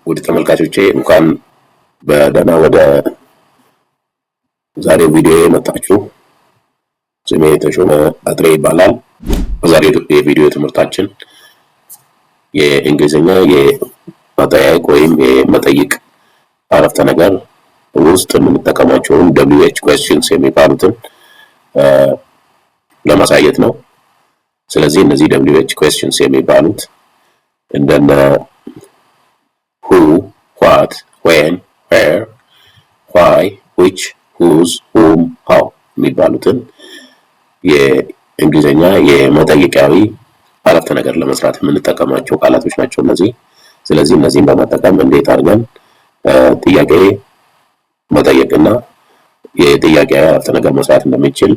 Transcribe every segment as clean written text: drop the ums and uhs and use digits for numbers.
ውድ ተመልካቾቼ እንኳን በደህና ወደ ዛሬው ቪዲዮ የመጣችሁ። ስሜ ተሾመ አጥሬ ይባላል። በዛሬው የቪዲዮ ትምህርታችን የእንግሊዝኛ የመጠያየቅ ወይም የመጠይቅ አረፍተ ነገር ውስጥ የምንጠቀማቸውን WH questions የሚባሉትን ለማሳየት ነው። ስለዚህ እነዚህ WH questions የሚባሉት እንደነ who, what, when, where, why, which, whose, whom, how የሚባሉትን የእንግሊዝኛ የመጠይቃዊ አረፍተ ነገር ለመስራት የምንጠቀማቸው ቃላቶች ናቸው እነዚህ። ስለዚህ እነዚህን በመጠቀም እንዴት አድርገን ጥያቄ መጠየቅና የጥያቄ አረፍተ ነገር መስራት እንደሚችል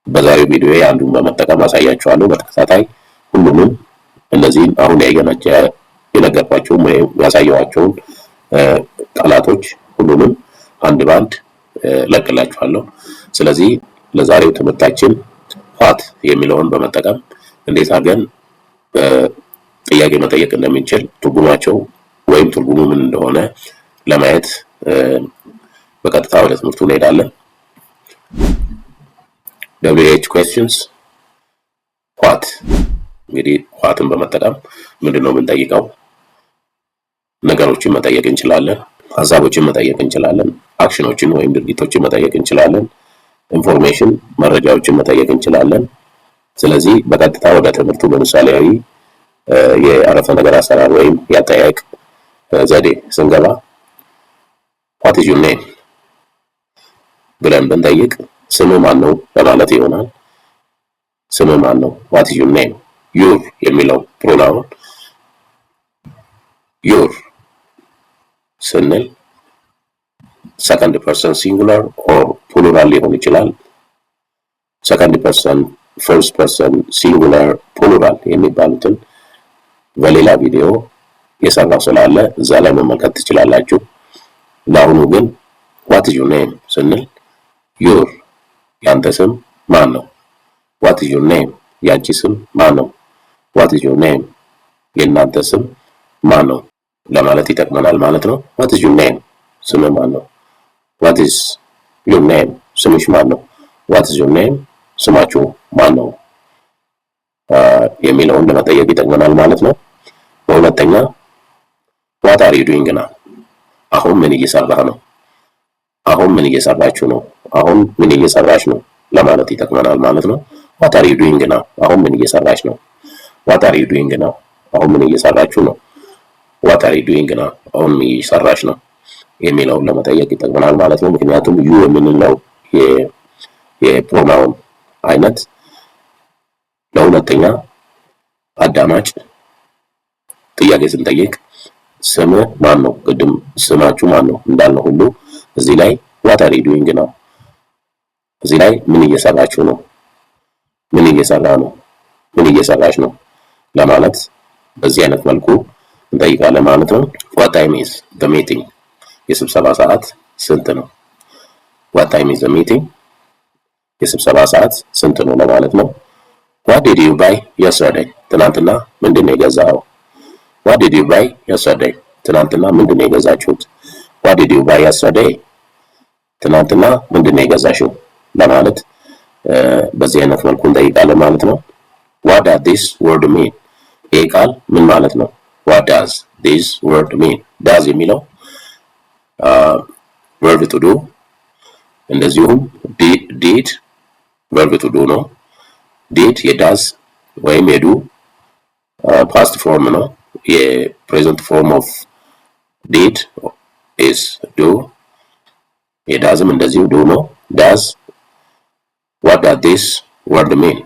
በዛሬው ቪዲዮ አንዱን በመጠቀም አሳያችኋለሁ። በተከታታይ ሁሉንም እነዚህን አሁን የነገርኳቸውን ወይም ያሳየኋቸውን ቃላቶች ሁሉንም አንድ ባንድ ለቅላችኋለሁ። ስለዚህ ለዛሬው ትምህርታችን what የሚለውን በመጠቀም እንዴት አድርገን ጥያቄ መጠየቅ እንደምንችል ትርጉማቸው ወይም ትርጉሙ ምን እንደሆነ ለማየት በቀጥታ ወደ ትምህርቱ እንሄዳለን። WH questions what እንግዲህ whatን በመጠቀም ምንድነው የምንጠይቀው? ነገሮችን መጠየቅ እንችላለን፣ ሐሳቦችን መጠየቅ እንችላለን፣ አክሽኖችን ወይም ድርጊቶችን መጠየቅ እንችላለን፣ ኢንፎርሜሽን መረጃዎችን መጠየቅ እንችላለን። ስለዚህ በቀጥታ ወደ ትምህርቱ በምሳሌያዊ የአረፍተ ነገር አሰራር ወይም የአጠያየቅ ዘዴ ስንገባ what is your name ብለን ብንጠይቅ ስም ማን ነው በማለት ይሆናል። ስም ማን ነው? what is your name? your የሚለው ፕሮናውን your ስንል second person singular or plural ሊሆን ይችላል። second person first person singular plural የሚባሉትን በሌላ ቪዲዮ የሰራው ስላለ እዛ ላይ መመልከት ትችላላችሁ። ለአሁኑ ግን what is your name ስንል your ያንተ ስም ማን ነው? what is your name ያንቺ ስም ማን ነው? what is your name የእናንተ ስም ማን ነው ለማለት ይጠቅመናል ማለት ነው። what is your name ስም ማን ነው? what is your name ስምሽ ማን ነው? what is your name ስማችሁ ማን ነው የሚለውን ለመጠየቅ ይጠቅመናል ማለት ነው። በሁለተኛ what are you doing now አሁን ምን እየሰራህ ነው? አሁን ምን እየሰራችሁ ነው? አሁን ምን እየሰራሽ ነው ለማለት ይጠቅመናል ማለት ነው። what are you doing now አሁን ምን እየሰራሽ ነው? what are you doing now አሁን ምን እየሰራችሁ ነው? what are you doing now አሁን ምን እየሰራሽ ነው የሚለውን ለመጠየቅ ይጠቅመናል ማለት ነው። ምክንያቱም you የምንለው የፕሮናውን አይነት ለሁለተኛ አዳማጭ ጥያቄ ስንጠይቅ ስም ማን ነው፣ ቅድም ስማችሁ ማን ነው እንዳልነው ሁሉ እዚህ ላይ what are you doing now እዚህ ላይ ምን እየሰራችሁ ነው፣ ምን እየሰራ ነው፣ ምን እየሰራሽ ነው ለማለት በዚህ አይነት መልኩ እንጠይቃለን ማለት ነው። what time is the meeting የስብሰባ ሰዓት ስንት ነው? what time is the meeting የስብሰባ ሰዓት ስንት ነው ለማለት ነው። what did you buy yesterday ትናንትና ምንድነው የገዛኸው? what did you buy yesterday ትናንትና ምንድነው የገዛችሁት? what did you buy yesterday ትናንትና ምንድነው የገዛሽው ለማለት በዚህ አይነት መልኩ እንጠይቃለን ማለት ነው። what does this word mean ይህ ቃል ምን ማለት ነው? what does this word mean does የሚለው verb to do እንደዚሁም did verb to do ነው። did የdoes ወይም የዱ past form ነው። የpresent form of did is do የdoesም እንደዚሁ do ነው። does what does this word mean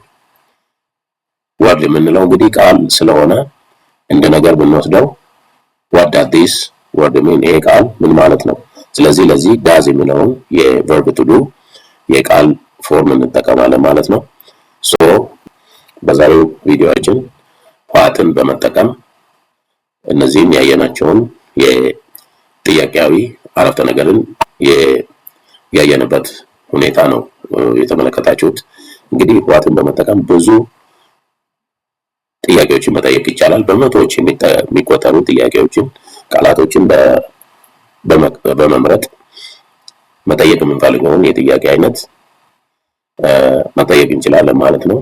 word የምንለው እንግዲህ ቃል ስለሆነ እንደ ነገር ብንወስደው what does this word mean ይሄ ቃል ምን ማለት ነው? ስለዚህ ለዚህ does የሚለውን የverb to do የቃል ፎርም እንጠቀማለን ማለት ነው። ሶ በዛሬው ቪዲዮአችን whatን በመጠቀም እነዚህን ያየናቸውን የጥያቄያዊ አረፍተ ነገርን ያየንበት ሁኔታ ነው የተመለከታችሁት። እንግዲህ whatን በመጠቀም ብዙ ጥያቄዎችን መጠየቅ ይቻላል። በመቶዎች የሚቆጠሩ ጥያቄዎችን ቃላቶችን በመምረጥ መጠየቅ የምንፈልገውን የጥያቄ አይነት መጠየቅ እንችላለን ማለት ነው።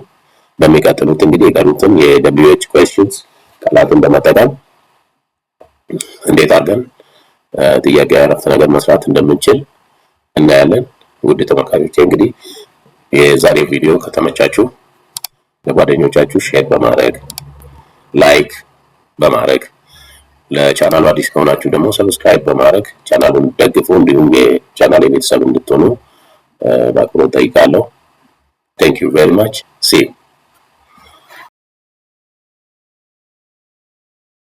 በሚቀጥሉት እንግዲህ የቀሩትን የWH questions ቃላትን በመጠቀም እንዴት አድርገን ጥያቄ አረፍተ ነገር መስራት እንደምንችል እናያለን። ውድ ተመልካቾቼ እንግዲህ የዛሬው ቪዲዮ ከተመቻችሁ ለጓደኞቻችሁ ሼር በማድረግ ላይክ በማድረግ ለቻናሉ አዲስ ከሆናችሁ ደግሞ ሰብስክራይብ በማድረግ ቻናሉን ደግፉ። እንዲሁም የቻናሌ ቤተሰብ እንድትሆኑ በአክብሮት ጠይቃለሁ። Thank you very much. See you.